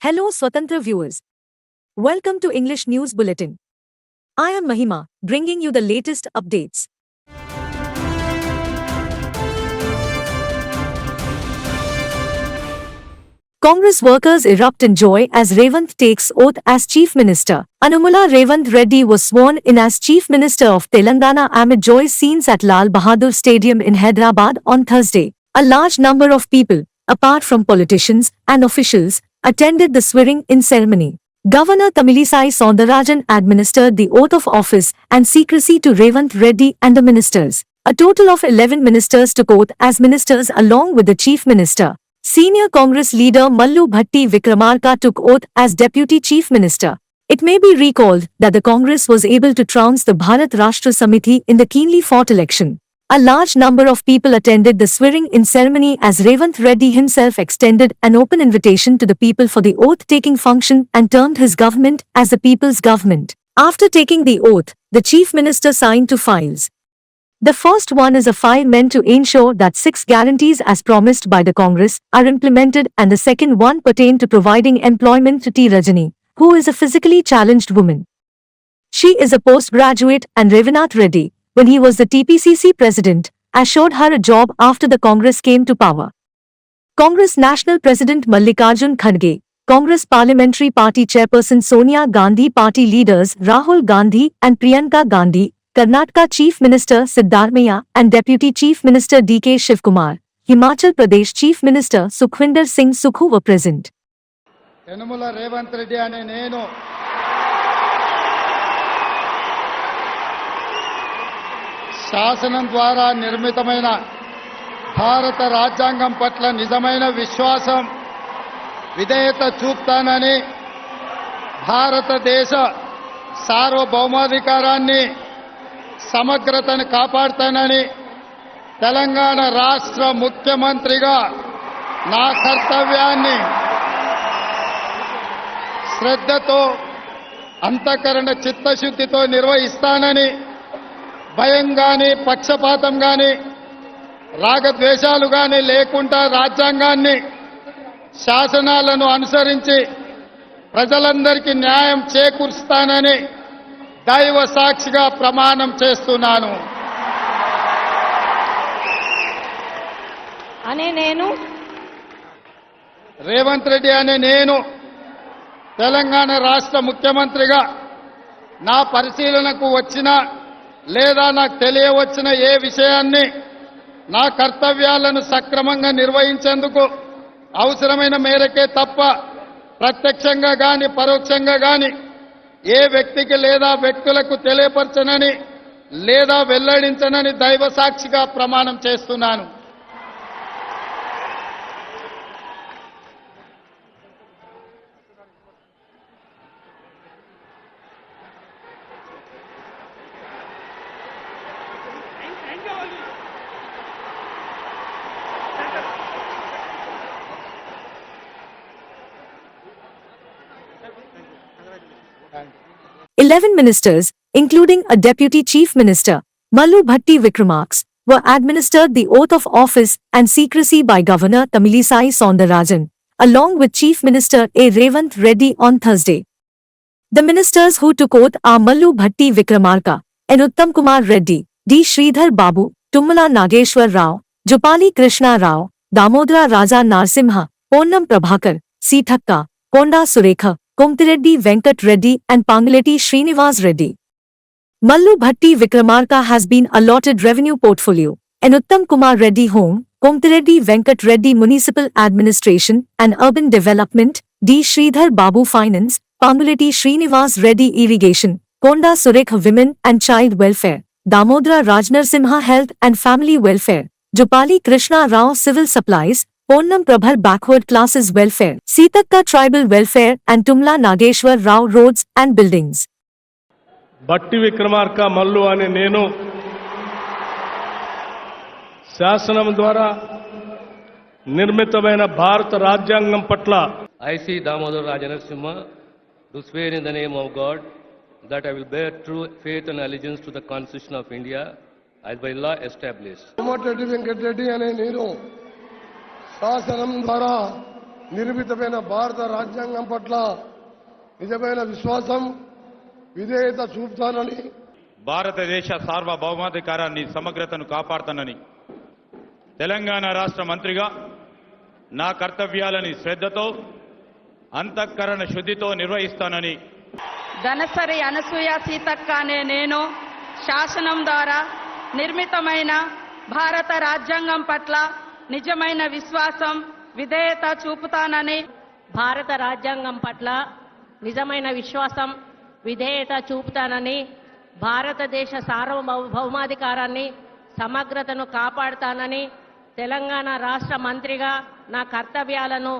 Hello Swatantra viewers. Welcome to English News Bulletin. I am Mahima, bringing you the latest updates. Congress workers erupt in joy as Revanth takes oath as Chief Minister. Anumula Revanth Reddy was sworn in as Chief Minister of Telangana amid joyous scenes at Lal Bahadur Stadium in Hyderabad on Thursday. A large number of people, apart from politicians and officials, attended the swearing-in ceremony. Governor Tamilisai Soundarajan administered the oath of office and secrecy to Revanth Reddy and the ministers. A total of 11 ministers took oath as ministers along with the Chief Minister. Senior Congress leader Mallu Bhatti Vikramarka took oath as Deputy Chief Minister. It may be recalled that the Congress was able to trounce the Bharat Rashtra Samiti in the keenly fought election. A large number of people attended the swearing-in ceremony as Revanth Reddy himself extended an open invitation to the people for the oath-taking function and termed his government as the people's government. After taking the oath, the Chief Minister signed 2 files. The first one is a file meant to ensure that 6 guarantees as promised by the Congress are implemented, and the second one pertained to providing employment to T. Rajani, who is a physically challenged woman. She is a postgraduate, and Revanth Reddy, when he was the TPCC president, assured her a job after the Congress came to power. Congress National President Mallikarjun Kharge, Congress Parliamentary Party Chairperson Sonia Gandhi, party leaders Rahul Gandhi and Priyanka Gandhi, Karnataka Chief Minister Siddharamaiah and Deputy Chief Minister D.K. Shivkumar, Himachal Pradesh Chief Minister Sukhwinder Singh Sukhu were present. Anumula Revanth Reddy ane nenu శాసనం ద్వారా నిర్మితమైన భారత రాజ్యాంగం పట్ల నిజమైన విశ్వాసం విధేయత చూపుతానని, భారతదేశ సార్వభౌమాధికారాన్ని సమగ్రతను కాపాడుతానని, తెలంగాణ రాష్ట్ర ముఖ్యమంత్రిగా నా కర్తవ్యాన్ని శ్రద్ధతో అంతఃకరణ చిత్తశుద్ధితో నిర్వహిస్తానని, భయం గాని పక్షపాతం గాని రాగద్వేషాలు గాని లేకుండా రాజ్యాంగాన్ని శాసనాలను అనుసరించి ప్రజలందరికీ న్యాయం చేకూరుస్తానని దైవ సాక్షిగా ప్రమాణం చేస్తున్నాను. రేవంత్ రెడ్డి అనే నేను తెలంగాణ రాష్ట్ర ముఖ్యమంత్రిగా నా పరిశీలనకు వచ్చిన లేదా నాకు తెలియవచ్చిన ఏ విషయాన్ని నా కర్తవ్యాలను సక్రమంగా నిర్వహించేందుకు అవసరమైన మేరకే తప్ప ప్రత్యక్షంగా గాని పరోక్షంగా గాని ఏ వ్యక్తికి లేదా వ్యక్తులకు తెలియపరచనని లేదా వెల్లడించనని దైవ సాక్షిగా ప్రమాణం చేస్తున్నాను. Thank you. 11 ministers, including a deputy chief minister, Mallu Bhatti Vikramarka, were administered the oath of office and secrecy by Governor Tamilisai Soundarajan, along with Chief Minister A. Revanth Reddy on Thursday. The ministers who took oath are Mallu Bhatti Vikramarka, N. Uttam Kumar Reddy, D. Sridhar Babu, Tummala Nageshwar Rao, Jupali Krishna Rao, Damodara Raja Narsimha, Ponnam Prabhakar, C. Thakka, Konda Surekha, Komtireddy Venkat Reddy and Pangaleti Srinivas Reddy. Mallu Bhatti Vikramarka has been allotted revenue portfolio, and Uttam Kumar Reddy Home, Komtireddy Venkat Reddy Municipal Administration and Urban Development, D. Sridhar Babu Finance, Pangaleti Srinivas Reddy Irrigation, Konda Surekha Women and Child Welfare, Damodara Rajnarsimha Health and Family Welfare, Jupali Krishna Rao Civil Supplies, Ponnam Prabhar Backward Classes Welfare, Sitakka Tribal Welfare and Tumla Nageshwar Rao Roads and Buildings. Bhatti Vikramarka Mallu ane nenu శాసనం ద్వారా నిర్మితమైన భారత రాజ్యాంగం పట్ల I see Damodar Rajanarasimha do swear in the name of God that I will bear true faith and allegiance to the Constitution of India as by law established. Venkat Reddy ane nenu శాసనం ద్వారా నిర్మితమైన భారత రాజ్యాంగం పట్ల నిజమైన విశ్వాసం విధేయత చూపుతానని, భారతదేశ సార్వభౌమాధికారాన్ని సమగ్రతను కాపాడుతానని తెలంగాణ రాష్ట్ర మంత్రిగా నా కర్తవ్యాలని శ్రద్ధతో అంతఃకరణ శుద్ధితో నిర్వహిస్తానని ధనసరి అనసూయ సీతక్క అనే నేను శాసనం ద్వారా నిర్మితమైన భారత రాజ్యాంగం పట్ల నిజమైన విశ్వాసం విధేయత చూపుతానని, భారత రాజ్యాంగం పట్ల నిజమైన విశ్వాసం విధేయత చూపుతానని, భారతదేశ సార్వభౌమాధికారాన్ని సమగ్రతను కాపాడుతానని తెలంగాణ రాష్ట్ర మంత్రిగా నా కర్తవ్యాలను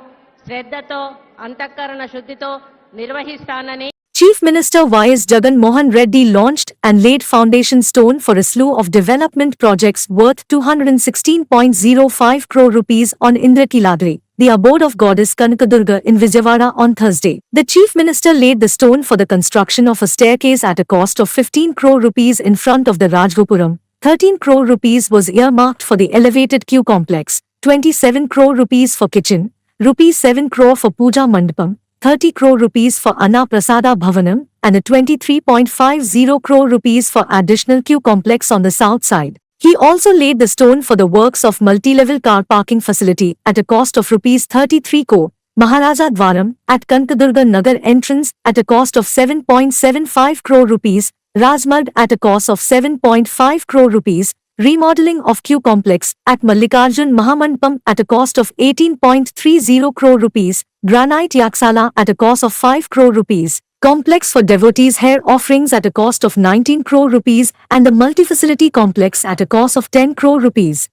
శ్రద్ధతో అంతఃకరణ శుద్ధితో నిర్వహిస్తానని. Chief Minister Y.S. Jagan Mohan Reddy launched and laid foundation stone for a slew of development projects worth 216.05 crore rupees on Indrakiladri, the abode of goddess Kanakadurga in Vijayawada on Thursday. The Chief Minister laid the stone for the construction of a staircase at a cost of 15 crore rupees in front of the Rajgopuram. 13 crore rupees was earmarked for the elevated queue complex, 27 crore rupees for kitchen, rupees 7 crore for Puja Mandapam, 30 crore rupees for Anna Prasada Bhavanam, and a 23.50 crore rupees for additional queue complex on the south side. He also laid the stone for the works of multi-level car parking facility at a cost of rupees 33 crore, Maharaja Dwaram at Kanakadurga Nagar entrance at a cost of 7.75 crore rupees, Rajmad at a cost of 7.5 crore rupees, remodeling of queue complex at Mallikarjun Mahamandapam at a cost of 18.30 crore rupees, Granite Yaksala at a cost of 5 crore rupees, complex for devotees hair offerings at a cost of 19 crore rupees, and the multi-facility complex at a cost of 10 crore rupees.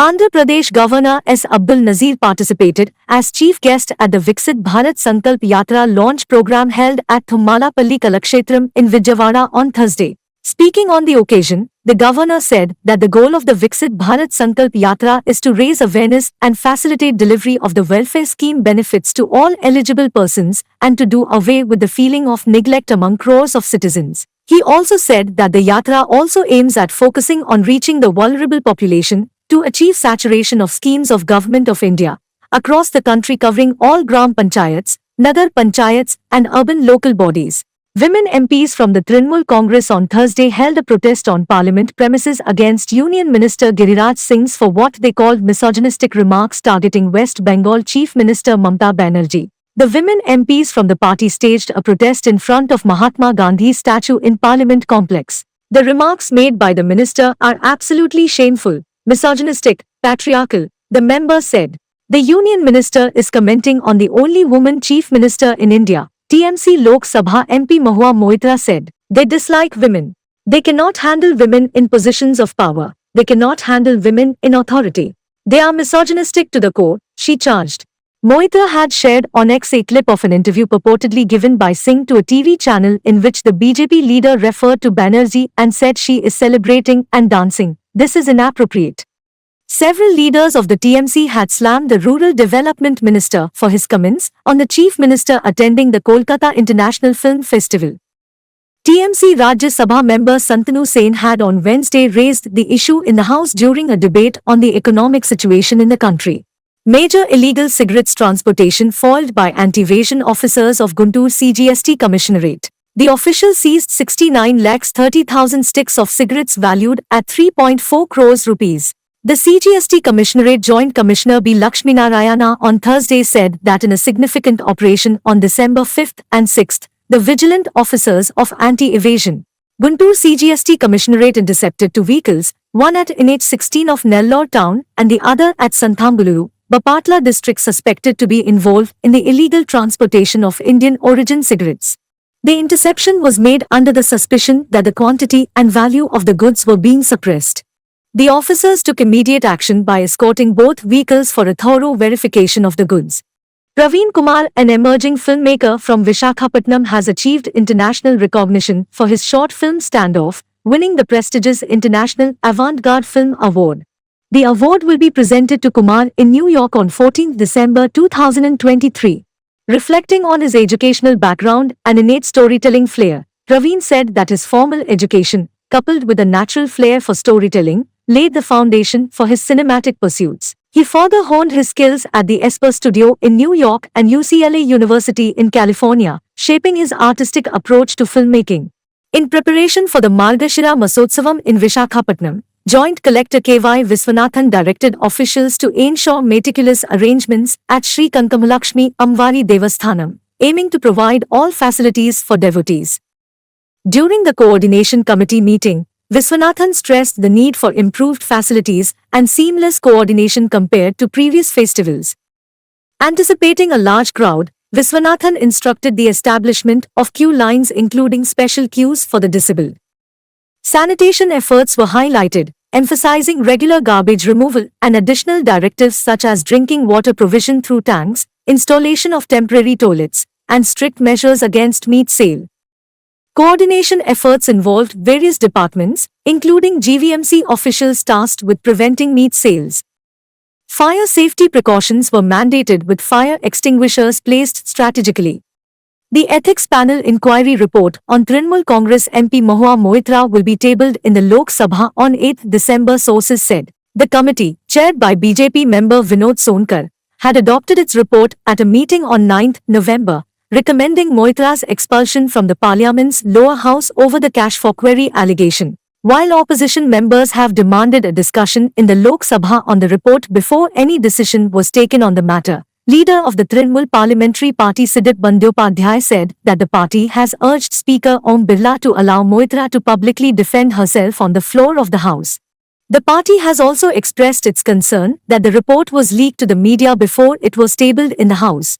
Andhra Pradesh Governor S. Abdul Nazir participated as chief guest at the Viksit Bharat Sankalp Yatra launch program held at Thummalapalli Kalakshetram in Vijayawada on Thursday. Speaking on the occasion, the governor said that the goal of the Viksit Bharat Sankalp Yatra is to raise awareness and facilitate delivery of the welfare scheme benefits to all eligible persons and to do away with the feeling of neglect among crores of citizens. He also said that the Yatra also aims at focusing on reaching the vulnerable population to achieve saturation of schemes of Government of India across the country covering all Gram Panchayats, Nagar Panchayats and urban local bodies. Women MPs from the Trinamool Congress on Thursday held a protest on Parliament premises against Union Minister Giriraj Singh's for what they called misogynistic remarks targeting West Bengal Chief Minister Mamata Banerjee. The women MPs from the party staged a protest in front of Mahatma Gandhi's statue in Parliament complex. The remarks made by the minister are absolutely shameful, misogynistic, patriarchal, the member said. The union minister is commenting on the only woman chief minister in India, TMC Lok Sabha MP Mahua Moitra said. They dislike women. They cannot handle women in positions of power. They cannot handle women in authority. They are misogynistic to the core, she charged. Moitra had shared on X a clip of an interview purportedly given by Singh to a TV channel in which the BJP leader referred to Banerjee and said she is celebrating and dancing. This is inappropriate. Several leaders of the TMC had slammed the Rural Development Minister for his comments on the Chief Minister attending the Kolkata International Film Festival. TMC Rajya Sabha member Santanu Sen had on Wednesday raised the issue in the House during a debate on the economic situation in the country. Major illegal cigarettes transportation foiled by anti-evasion officers of Guntur CGST Commissionerate. The officials seized 69,30,000 sticks of cigarettes valued at 3.4 crores rupees. The CGST Commissionerate Joint Commissioner B. Lakshminarayana on Thursday said that in a significant operation on December 5th and 6th, the vigilant officers of anti-evasion Guntur CGST Commissionerate intercepted two vehicles, one at NH16 of Nellore town and the other at Santhambuluru, Bapatla district suspected to be involved in the illegal transportation of Indian origin cigarettes. The interception was made under the suspicion that the quantity and value of the goods were being suppressed. The officers took immediate action by escorting both vehicles for a thorough verification of the goods. Praveen Kumar, an emerging filmmaker from Visakhapatnam, has achieved international recognition for his short film Standoff, winning the prestigious International Avant-Garde Film Award. The award will be presented to Kumar in New York on 14 December 2023. Reflecting on his educational background and innate storytelling flair, Praveen said that his formal education, coupled with a natural flair for storytelling, laid the foundation for his cinematic pursuits. He further honed his skills at the Esper Studio in New York and UCLA University in California, shaping his artistic approach to filmmaking. In preparation for the Margashira Masotsavam in Visakhapatnam, Joint Collector K.Y. Viswanathan directed officials to ensure meticulous arrangements at Sri Kankamalakshmi Amvari Devasthanam, aiming to provide all facilities for devotees. During the coordination committee meeting, Viswanathan stressed the need for improved facilities and seamless coordination compared to previous festivals. Anticipating a large crowd, Viswanathan instructed the establishment of queue lines including special queues for the disabled. Sanitation efforts were highlighted, emphasizing regular garbage removal and additional directives such as drinking water provision through tanks, installation of temporary toilets, and strict measures against meat sale. Coordination efforts involved various departments, including GVMC officials tasked with preventing meat sales. Fire safety precautions were mandated with fire extinguishers placed strategically. The Ethics Panel Inquiry Report on Trinamool Congress MP Mahua Moitra will be tabled in the Lok Sabha on 8 December, sources said. The committee, chaired by BJP member Vinod Sonkar, had adopted its report at a meeting on 9 November, recommending Moitra's expulsion from the Parliament's lower house over the cash for query allegation. While opposition members have demanded a discussion in the Lok Sabha on the report before any decision was taken on the matter, leader of the Trinamool Parliamentary Party Sidip Bandyopadhyay said that the party has urged Speaker Om Birla to allow Moitra to publicly defend herself on the floor of the House. The party has also expressed its concern that the report was leaked to the media before it was tabled in the House.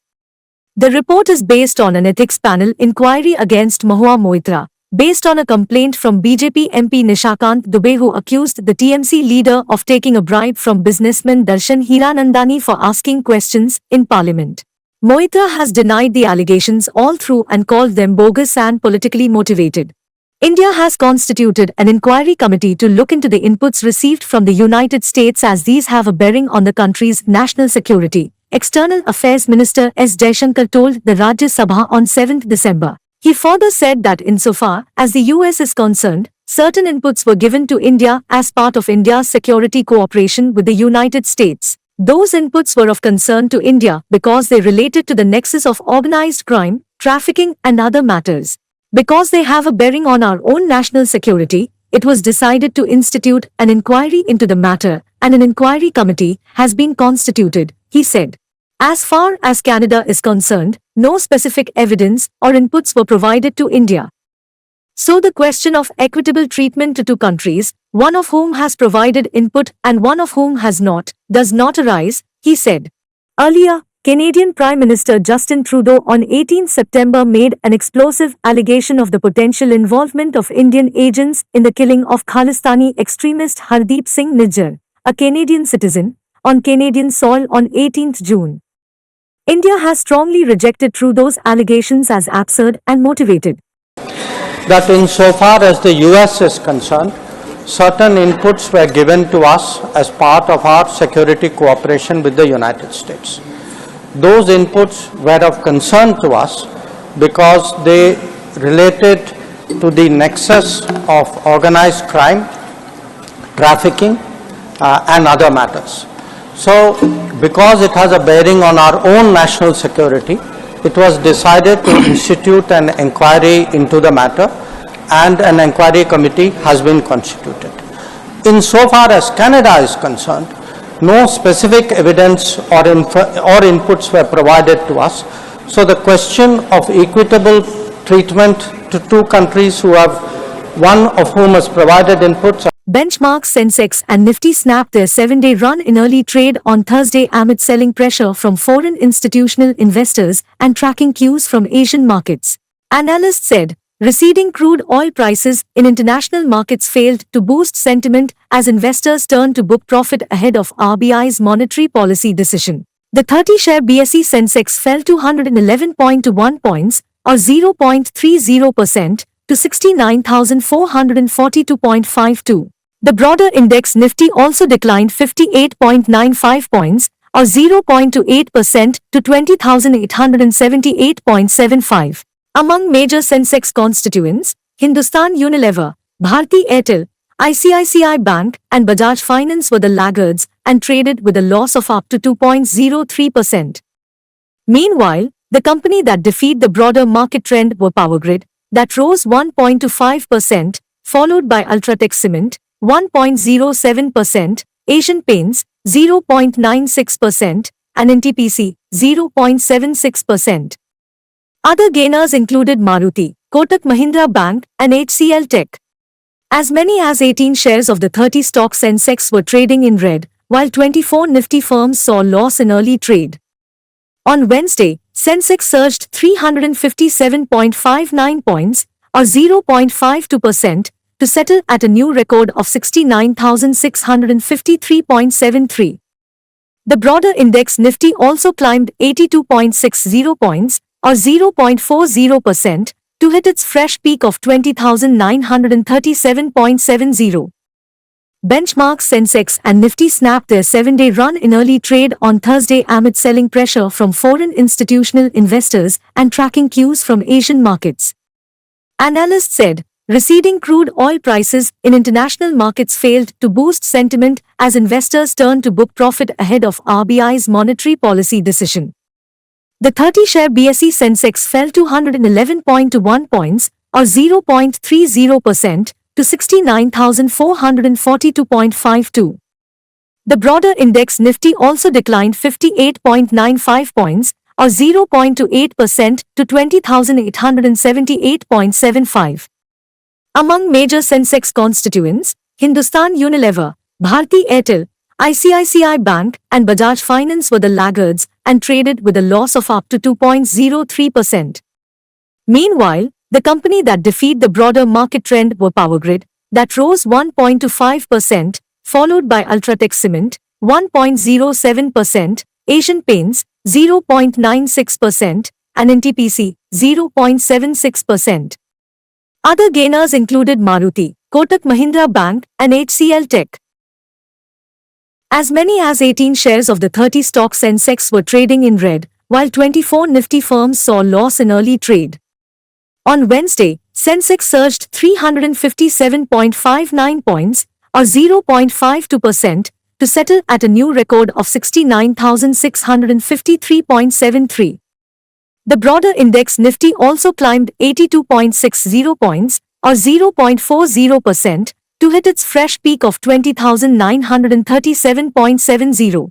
The report is based on an ethics panel inquiry against Mahua Moitra, based on a complaint from BJP MP Nishakant Dubey, who accused the TMC leader of taking a bribe from businessman Darshan Hiranandani for asking questions in Parliament. Moitra has denied the allegations all through and called them bogus and politically motivated. India has constituted an inquiry committee to look into the inputs received from the United States, as these have a bearing on the country's national security, External Affairs Minister S. Jaishankar told the Rajya Sabha on 7 December. He further said that insofar as the US is concerned, certain inputs were given to India as part of India's security cooperation with the United States. Those inputs were of concern to India because they related to the nexus of organized crime, trafficking and other matters. Because they have a bearing on our own national security, it was decided to institute an inquiry into the matter, and an inquiry committee has been constituted, he said. As far as Canada is concerned, no specific evidence or inputs were provided to India. So the question of equitable treatment to two countries, one of whom has provided input and one of whom has not, does not arise, he said. Earlier, Canadian Prime Minister Justin Trudeau on 18 September made an explosive allegation of the potential involvement of Indian agents in the killing of Khalistani extremist Hardeep Singh Nijjar, a Canadian citizen, on Canadian soil on 18 June. India has strongly rejected Trudeau's allegations as absurd and motivated. That insofar as the US is concerned, certain inputs were given to us as part of our security cooperation with the United States. Those inputs were of concern to us because they related to the nexus of organized crime, trafficking, and other matters. So, because it has a bearing on our own national security, it was decided to institute an inquiry into the matter, and an inquiry committee has been constituted. Insofar as Canada is concerned, no specific evidence or inputs were provided to us. So the question of equitable treatment to two countries who have, one of whom has provided inputs. Benchmark Sensex and Nifty snapped their 7-day run in early trade on Thursday amid selling pressure from foreign institutional investors and tracking cues from Asian markets. Analysts said, receding crude oil prices in international markets failed to boost sentiment as investors turned to book profit ahead of RBI's monetary policy decision. The 30-share BSE Sensex fell 211.21 points, or 0.30%, to 69,442.52. The broader index Nifty also declined 58.95 points, or 0.28%, to 20,878.75. Among major Sensex constituents, Hindustan Unilever, Bharti Airtel, ICICI Bank and Bajaj Finance were the laggards and traded with a loss of up to 2.03%. Meanwhile, the company that defied the broader market trend were Powergrid, that rose 1.25%, followed by Ultratech Cement, 1.07%, Asian Paints, 0.96%, and NTPC, 0.76%. Other gainers included Maruti, Kotak Mahindra Bank, and HCL Tech. As many as 18 shares of the 30 stock Sensex were trading in red, while 24 Nifty firms saw loss in early trade. On Wednesday, Sensex surged 357.59 points, or 0.52%, to settle at a new record of 69,653.73. The broader index Nifty also climbed 82.60 points, or 0.40%, to hit its fresh peak of 20,937.70. Benchmark Sensex and Nifty snapped their 7-day run in early trade on Thursday amid selling pressure from foreign institutional investors and tracking cues from Asian markets. Analysts said, receding crude oil prices in international markets failed to boost sentiment as investors turned to book profit ahead of RBI's monetary policy decision. The 30-share BSE Sensex fell 211.21 points, or 0.30%, to 69,442.52. The broader index Nifty also declined 58.95 points, or 0.28%, to 20,878.75. Among major Sensex constituents, Hindustan Unilever, Bharti Airtel, ICICI Bank and Bajaj Finance were the laggards and traded with a loss of up to 2.03%. Meanwhile, the company that defied the broader market trend were Powergrid, that rose 1.25%, followed by Ultratech Cement, 1.07%, Asian Paints, 0.96%, and NTPC, 0.76%. Other gainers included Maruti, Kotak Mahindra Bank, and HCL Tech. As many as 18 shares of the 30 stock Sensex were trading in red, while 24 Nifty firms saw loss in early trade. On Wednesday, Sensex surged 357.59 points, or 0.52%, to settle at a new record of 69,653.73. The broader index Nifty also climbed 82.60 points, or 0.40%, to hit its fresh peak of 20,937.70.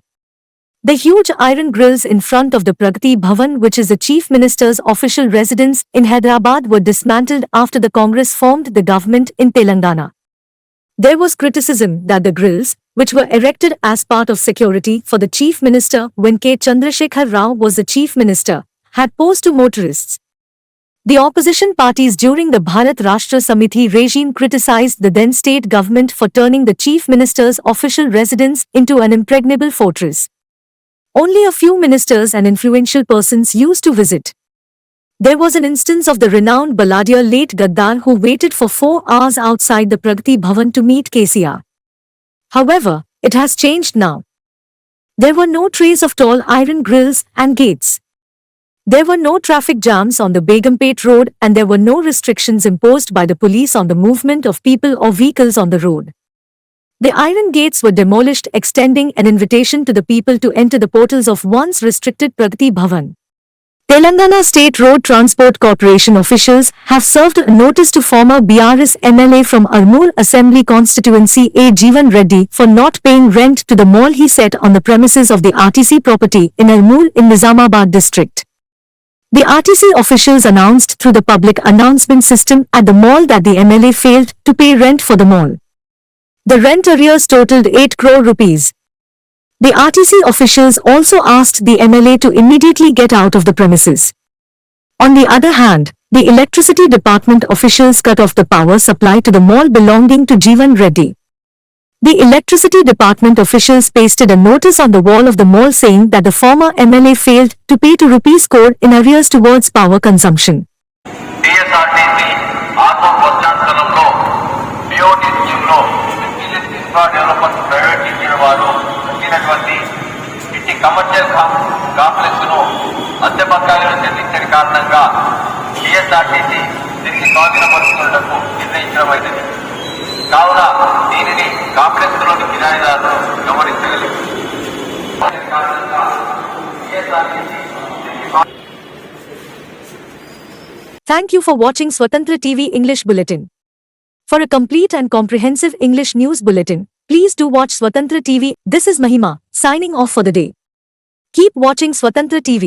The huge iron grills in front of the Pragati Bhavan, which is the Chief Minister's official residence in Hyderabad, were dismantled after the Congress formed the government in Telangana. There was criticism that the grills, which were erected as part of security for the Chief Minister when K. Chandrasekhar Rao was the Chief Minister, had posed to motorists. The opposition parties during the Bharat Rashtra Samiti regime criticized the then state government for turning the Chief Minister's official residence into an impregnable fortress. Only a few ministers and influential persons used to visit. There was an instance of the renowned balladeer late Gaddar who waited for 4 hours outside the Pragati Bhavan to meet KCR. However, it has changed now. There were no trace of tall iron grills and gates. There were no traffic jams on the Begumpet road and there were no restrictions imposed by the police on the movement of people or vehicles on the road. The iron gates were demolished, extending an invitation to the people to enter the portals of once restricted Pragati Bhavan. Telangana State Road Transport Corporation officials have served a notice to former BRS MLA from Armoor Assembly Constituency A. Jeevan Reddy for not paying rent to the mall he set on the premises of the RTC property in Armoor in Nizamabad district. The RTC officials announced through the public announcement system at the mall that the MLA failed to pay rent for the mall. The rent arrears totaled 8 crore rupees. The RTC officials also asked the MLA to immediately get out of the premises. On the other hand, the electricity department officials cut off the power supply to the mall belonging to Jeevan Reddy. The electricity department officials pasted a notice on the wall of the mall saying that the former MLA failed to pay 2 rupees crore in arrears towards power consumption. ఇట్టి commercial complex ను అద్దె బకాయిలను చెల్లించని కారణంగా TSRTC తిరిగి స్వాధీనపరుచుకున్నటకు నిర్ణయించడమైనది. కావున దీనిని complex లోని కిరాయిదారులు గమనించగలరు. Thank you for watching Swatantra TV English Bulletin. For a complete and comprehensive English news bulletin, please do watch Swatantra TV. This is Mahima, signing off for the day. Keep watching Swatantra TV.